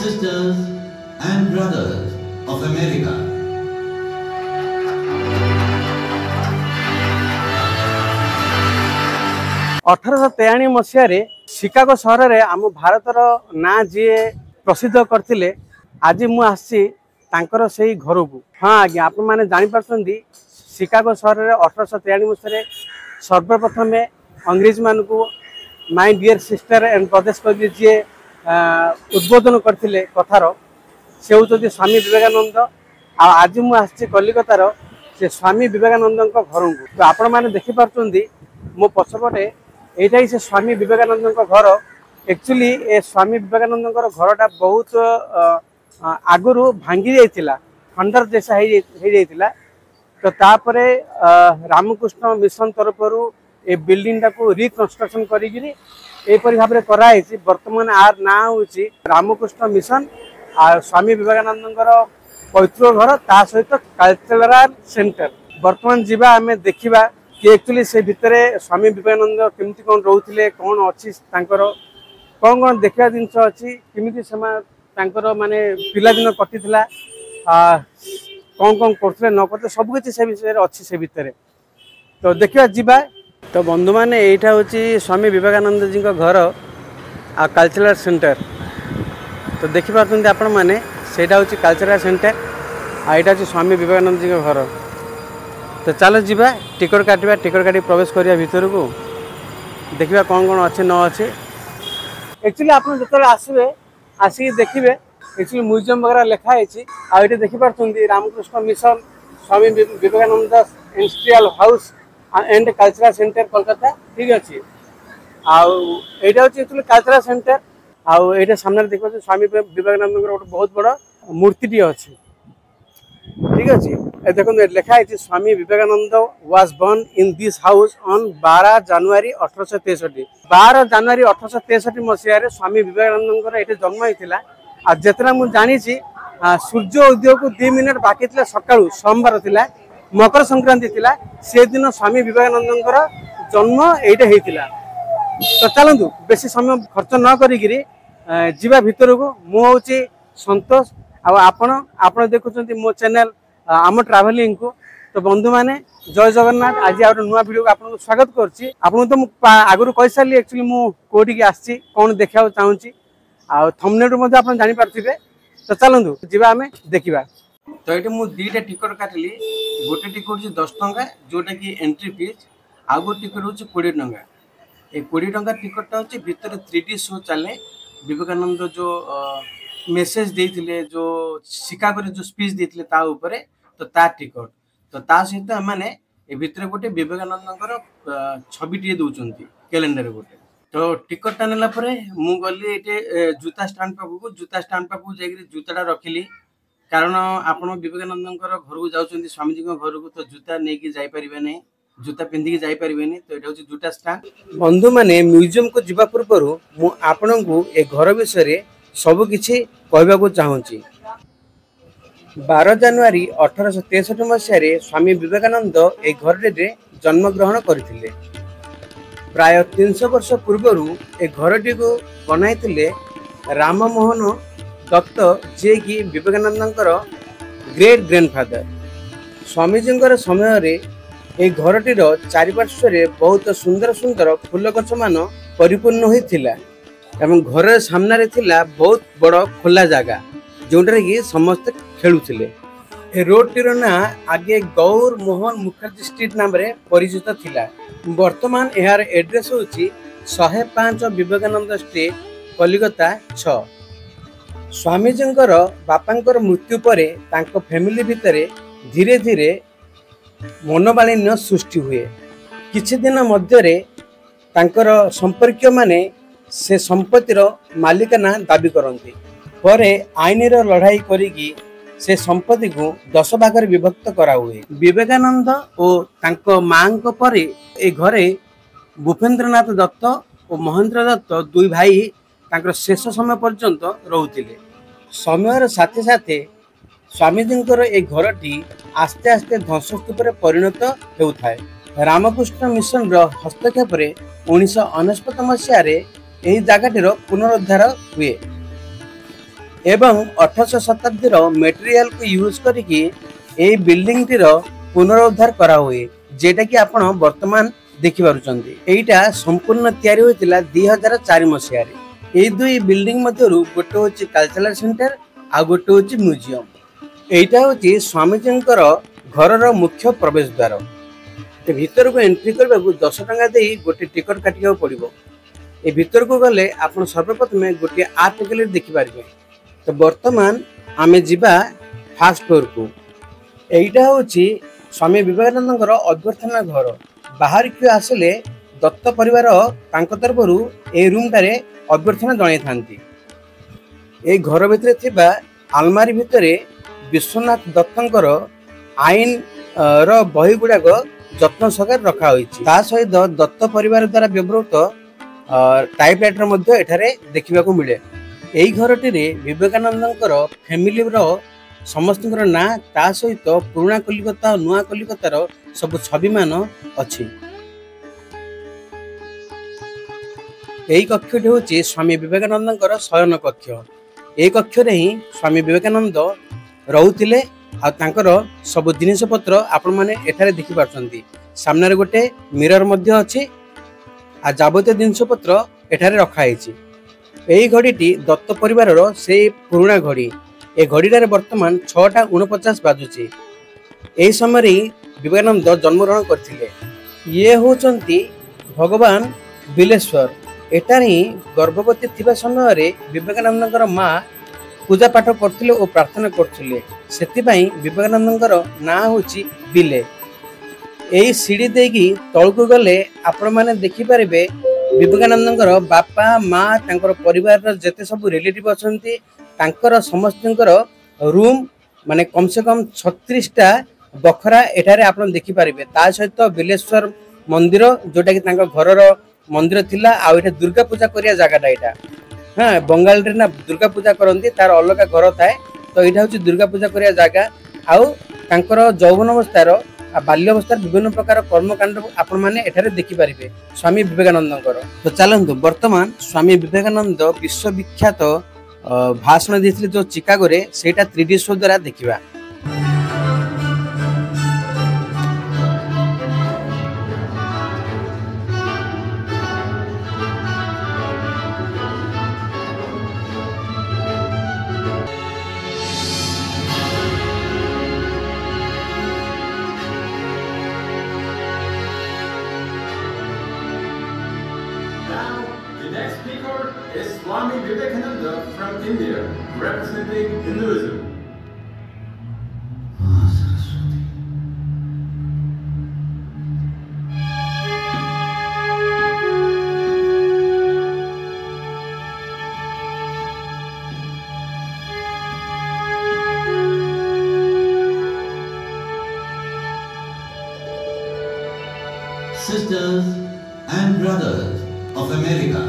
sisters and brothers of America. अठारश मसीह Chicago सहर में आम भारतर ना जी प्रसिद्ध करते आज मुझे से घर को हाँ आज्ञा आप मैंने जापर शिकागो सहर में 1843 मसीह सर्वप्रथम अंग्रेज मान को my dear sister and brothers कर जी उद्बोधन करते कथार से हूँ स्वामी विवेकानंद। आज मुझे कलिकतार से स्वामी विवेकानंद घर को तो आपण मैंने देखिपुं मो पछपटे यहाँ ही से स्वामी विवेकानंद घर एक्चुअली ए स्वामी विवेकानंद घरटा बहुत आगु भांगी जाइला खंडर जैसा हो जाइला तो तापरे रामकृष्ण मिशन तरफ ए बिल्डिंग टाको रिकन्स्ट्रक्शन करी भाव कराई। बर्तमान आर ना हूँ रामकृष्ण मिशन आ स्वामी विवेकानंद पैतृक घर ता सहित कल्चरल सेंटर। बर्तमान जीवा आम देखा कि एक्चुअली से भितर स्वामी विवेकानंद केमती कौन रोते कौन अच्छी कौन कौन देखा जिनस अच्छी केमी से माने पिलादिन कटी कौन कौन करते न करते सबकि से विषय अच्छी से भितर तो देखा जीवा। तो बंधु मैंने यहाँ हूँ स्वामी विवेकानंद जी घर आ कल्चरल सेंटर तो देखिपुं आपण मैंने से हूँ कल्चरल सेंटर आ यहाँ हूँ स्वामी विवेकानंद जी घर। तो चलो जीवा टिकट काटिबा टिकट काटी प्रवेश करिया भीतर को देखिबा कौन कौन अच्छे न अच्छे। एक्चुअली आप जो आसबे आसिक देखिए एक्चुअली म्यूजियम वगैरह लिखाई आगे देखिपुं Ramakrishna mission Swami Vivekananda industrial house and cultural centre Kolkata ठीक अच्छे। आउ यहाँ हूँ एक्चुअली कल्चरल सेंटर आउ ये सामने देखिए स्वामी विवेकानंद गोटे बहुत बड़ा मूर्ति अच्छी ठीक अच्छे। देखो लिखाई Swami Vivekananda was born in this house on 12 जनवरी 1863। 12 जनवरी 1863 मसीह स्वामी विवेकानंद ये जन्म होता। जितना मुझे जानी सूर्य उदय को 2 मिनट बाकी थी सका सोमवार थिला मकर संक्रांति थिला से दिन स्वामी विवेकानंद जन्म ये तो चलतु बेसी समय खर्च न करी जीवा भीतर को मुझे संतोष आपण देखुं मो चैनल आम ट्रावेलिंग को। तो बंधु मैंने जय जगन्नाथ आज आ नुआ वीडियो को आपको स्वागत करछि। आपन तो आगु कहि सारी एक्चुअली मु कोठी आछि कोन देखा चाहूँगी आ थंबनेल मध्ये आपन जानि पारथिबे। तो चलंतु जीवा आमे देखिबा। तो ये मु दीटा टिकट काटली गोटे टिकट 10 टंका जोटा कि एंट्री फीस आ गो टिकट होछि 20 टंका। ए 20 टंका टिकट होछि भीतर 3D शो चले विवेकानंद जो मेसेज देते जो शिकागो जो स्पीच देते ता ऊपर तो ता टिकट तो ता सहित मैंने ए भितर गोटे विवेकानंद छविटे दौरान कैलेंडर गोटे तो टिकट टा नेला परे मु गली ये जूता स्टैंड पाखु जूता स्टैंड पाखु जाकि जूताटा रखिली कारण आपण विवेकानंद घर को जाऊँ स्वामीजी घर को तो जूता नहीं कि जापरें नहीं जूता पिंधिकी जापरें तो ये हूँ जूता स्टैंड। बंधु मैंने म्यूजियम को जीवा पूर्व आपण को ए घर विषय सबकि कहवाक चाहूँगी। 12 जनवरी 1863 मसीह स्वामी विवेकानंद ए घर जन्म ग्रहण करथिले। प्राय 300 वर्ष पूर्व ए घरटी को बनाई राममोहन दत्त जे कि विवेकानंद ग्रेट ग्रैंडफादर। स्वामीजी समय ए घरटीर चारिपार्श्व बहुत सुंदर सुंदर फूल गछ मान परिपूर्ण होता एवं घर सामने थिला बहुत बड़ खोला जगह जोटार कि समस्त खेलुले। रोड टीर ना आगे गौर मोहन मुखर्जी स्ट्रीट नाम परिचित थिला। वर्तमान यार एड्रेस होची 105 विवेकानंद स्ट्रीट कलिकता 6। स्वामीजी बापांकर मृत्यु पर तांको फैमिली भितर धीरे धीरे मनोमालिन्य सृष्टि हुए। किछि दिन मध्यरे तांकर संपर्क माने से संपत्तिर मालिकाना दाबी करती पर आईनर लड़ाई करी से संपत्ति को 10 भाग विभक्त करा हुए। विवेकानंद और तांको मां पर ए घरे भूपेंद्रनाथ दत्त और महेंद्र दत्त दुई भाई तांकर शेष समय पर्यंत रोते। समय साथे साथे स्वामीजी ए घरटी आस्ते आस्ते ध्वंसस्तूप परिणत होता है। रामकृष्ण मिशन हस्तक्षेप 1969 मसीह यही जगह पुनरुद्धार हुए। एवं 1800 शताब्दी मटेरियल को यूज करके ए बिल्डिंग टीर पुनरुद्धार करा हुए जेटा कि आपण वर्तमान देखि पारुचंती। एटा संपूर्ण तयारी होइतिला 2004 मसिया रे। ए दुई बिल्डिंग मध्यरु गोटे होची कल्चरल सेंटर आ गोटे होची म्यूजियम। एटा होची स्वामीजींकर घरर मुख्य प्रवेश द्वार। ते भीतर को एंट्री करबा 10 टंका देई गोटे टिकट काटिया पड़िबो। ए भीतर को गले आपण सर्वप्रथम गोटे आर्ट गैलरी देखि पारिबे। तो वर्तमान आमे जिबा फास्ट फ्लोर को। एटा होची स्वामी विवेकानंदर अभ्यर्थना घर। बाहर क्यों आसले दत्त परिवार तांको तरफरु ए रूम टारे अभ्यर्थना जणाई थांती। ए घर भितरे थिबा आलमारी भितरे विश्वनाथ दत्तंकर आईन रो बही गुडाक जत्न सहकार रखा होईछि। ता सहित दत्त परिवार द्वारा व्यवहृत टाइपराइटर मध्ये एठारे देखिबाकू मिले। एई घरटी रे विवेकानंदंकर फैमिली रो समस्तंकर ना ता सहित पुराना कलिकता नुआ कलिकतार सब छवि मान अछि। एई कक्षटी होछि स्वामी विवेकानंदंकर शयन कक्ष। एई कक्ष रे ही स्वामी विवेकानंद रहुतिले आ तांकर सब जिनिस पत्र आपण माने एठारे देखि पारछंती। सामने रे गोटे मिरर मध्ये अछि आ जाबते जिनिस पत्र एठारे रखा हैछि। एई घड़ीटी दत्त परिवार रो से पुराना घड़ी। ए घड़ीटारे वर्तमान 6:49 बाजुची। एई समय विवेकानंद जन्मग्रहण करथिले। ये होचंती भगवान बिलेश्वर। एटारी गर्भवती थिबा समय रे विवेकानंदकर मां पूजा पाठ करथिले और प्रार्थना करथिले। सेति विवेकानंदकर ना होची बिले। एई सीढ़ी देगी तळकु गले आपण माने देखि पारिबे विवेकानंदकर बापा माँ तांकर परिवार जेते सब रिलेटिव अछंती तांकर समस्तंकर रूम माने कम से कम 36टा बखरा एठारे आपण देखि पारिबे। ता सहित बिलेश्वर मंदिर जोटा कि तांकर घरर मंदिर थिला। आ एटा दुर्गा पूजा करिया जागाटा एटा। हां बंगाल रे ना दुर्गा पूजा करंती तार अलगा घर थाए। तो एटा होची दुर्गा पूजा करिया जागा। आउ तांकर यौवन अवस्थार बाल्यावस्थार विभिन्न प्रकार कर्मकांड आपण माने एठारे देखि पारिबे स्वामी विवेकानंदंकर। तो चलंतु वर्तमान स्वामी विवेकानंद विश्वविख्यात भाषण देथिले जो चिकागो रे सेटा 3D शो द्वारा देखिबा। Next speaker is Swami Vivekananda from India, representing Hinduism. Sisters and brothers of America,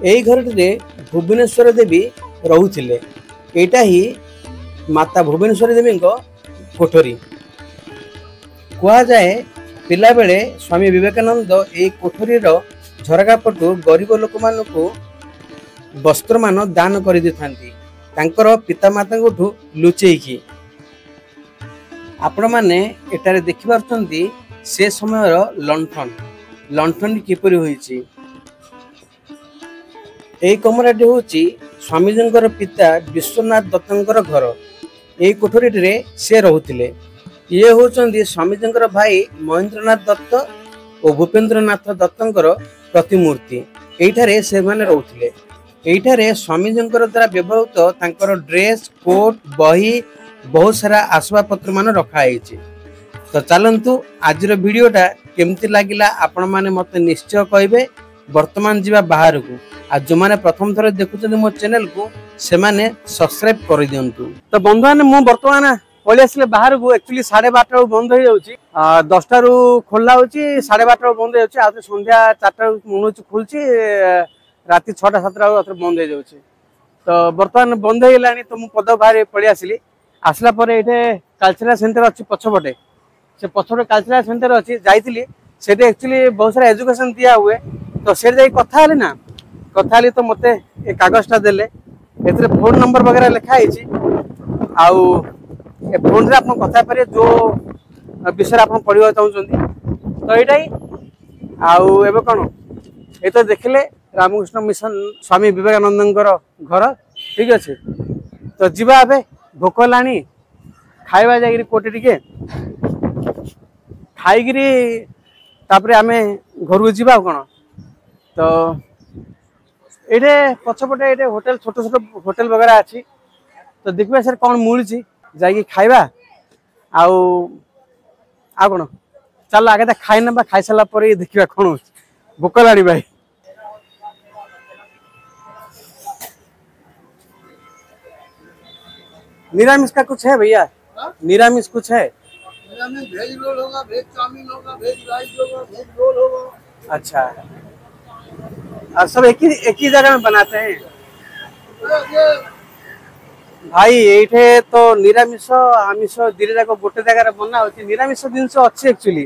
एई घरटे भुवनेश्वर देवी रहुथिले। एटा ही माता भुवनेश्वर देवी कोठरी कहा जाए। पिला बेले स्वामी विवेकानंद ए कोठरी झरका पटु गरीब लोक मानकु वस्त्र मान दान कर देथांती तांकर पिता माता ठू लुचेकी। आपण माने एटारे देखि पारछंती से समय लंठन किपरि होईची। एई कमराटी होची स्वामीजींकर पिता विश्वनाथ दत्तंकर घर। एई कोठरी रे से रहुथिले। ये होचंदी स्वामीजींकर भाई महेंद्रनाथ दत्त और भूपेंद्रनाथ दत्तंकर प्रतिमूर्ति। एइठारे से माने रहुथिले। एइठारे स्वामीजींकर द्वारा व्यवहृत तांकर ड्रेस कोट बही बहुत सारा आसबाब पत्र मान रखा है। तो चलतु आज वीडियोटा केमती लगिला आपण माने मते निश्चय कहबे। वर्तमान जीवा बाहर को आ जो माने प्रथम थर देखुछन मो चैनल को से माने सब्सक्राइब कर दियंतु। तो बंधु माने मु वर्तमान पळि आसले बाहर को एक्चुअली 12:30 बंद हो जाउची। 10टा रु खोला होची 12:30 बंद हो जाउची। आ संध्या 4टा मुनुच खुलची राति 6टा 7टा बंद हो जाउची। तो वर्तमान बंद हो गेलानी। तो मु पद बाहर पळि आसली। आसला परे एठे कल्चरल सेंटर अछि पछपटे। से पछपटे कल्चरल सेंटर अछि जाइतिली सेठी एक्चुअली बहुत सारा एजुकेशन दिया हुए तो सेठ जाई कथा हली ना कथा हली तो मते ए कागजटा देले एतरे फोन नंबर वगैरह लिखा है आउ ए फोन रे आपन कथा पारे जो विषय आपन पढ़िबा चाहउछंती तो एटाई आउ एबे कोन ए तो देखले रामकृष्ण मिशन स्वामी विवेकानंदंकर घर ठीक अच्छे तो जीवा एबे भोक लानी खाइबा जागिरी कोटे टिके खाइगिरी तापरे आमे घर को जीवा कोन तो एटे पछपटे एटे होटल छोट छोट होटल वगैरह अच्छी तो देखबा सर कौन मिलुची जाई खाइबा आउ आ कोन चल आगे खाई ना खाई सारा पर देखा कौन हो भोक लानी भाई निरामिष का कुछ है भैया निरामिष कुछ है वेज रोल होगा, वेज चाउमीन होगा, वेज राइस होगा, वेज रोल होगा। अच्छा और सब एक ही जगह में बनाते हैं भाई ये तो निरामिष आमिष दिटा जाक गोटे जगह बना हो निरामिष जिनस अच्छी एक्चुअली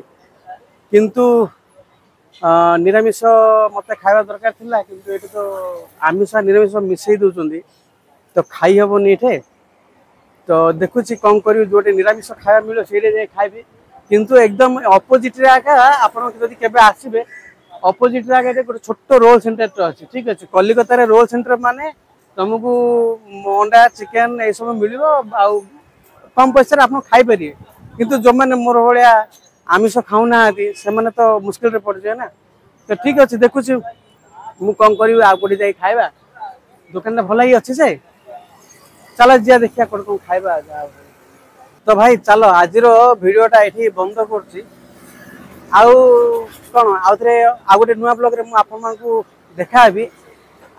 किंतु निरामिष मत खावा दरकार थिला किंतु ये तो आमिष निरामिष मिसई दउचंदी तो खाई हेबनी एठे तो देखुची कौन करी जोटे निरामिष खाया मिलो सेठे जाए खाइबे किंतु एकदम अपोजिट रे आका आपण जदी केबे आसीबे अपोजिट रे आका गोटे छोट रोल सेंटर तो अछि ठीक अछि कलिकता रे रोल सेंटर माने तुमको अंडा चिकन ए सब मिलिबो आ कम पैसा रे आपण खाइ परिए किंतु जो माने मोर भलिया आमिष खाउना आदि से माने तो मुश्किल रे पड़ जाए ना तो ठीक अछि देखुची मु कौन करी आ कोडी जाई खाइबा दुकान भला ही अछि से चलो जिया देखिया कोन कोन खाइबा तो भाई चलो आज भिडियोटा ये बंद कर गोटे नुआ ब्लॉग रे आपको देखा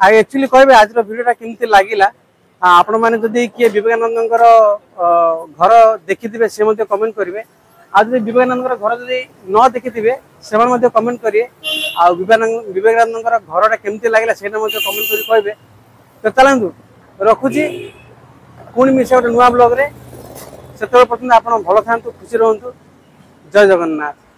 एक्चुअली कहबे आज भिडियोटा केमती लागिला आपण माने जदी किए विवेकानंद घर देखिथिबे से मध्ये कमेंट करिवे आ जदी विवेकानंद घर जदी न देखिथिबे से मध्ये कमेंट करिए आ विवेकानंद घरटा केमती लागिला सेना मध्ये कमेंट करि कहबे तो चलंतु रखुची पुणी मिसे गोटे नुआ ब्लॉग रे से पर्यटन आप भल था खुशी रुहतु जय जगन्नाथ।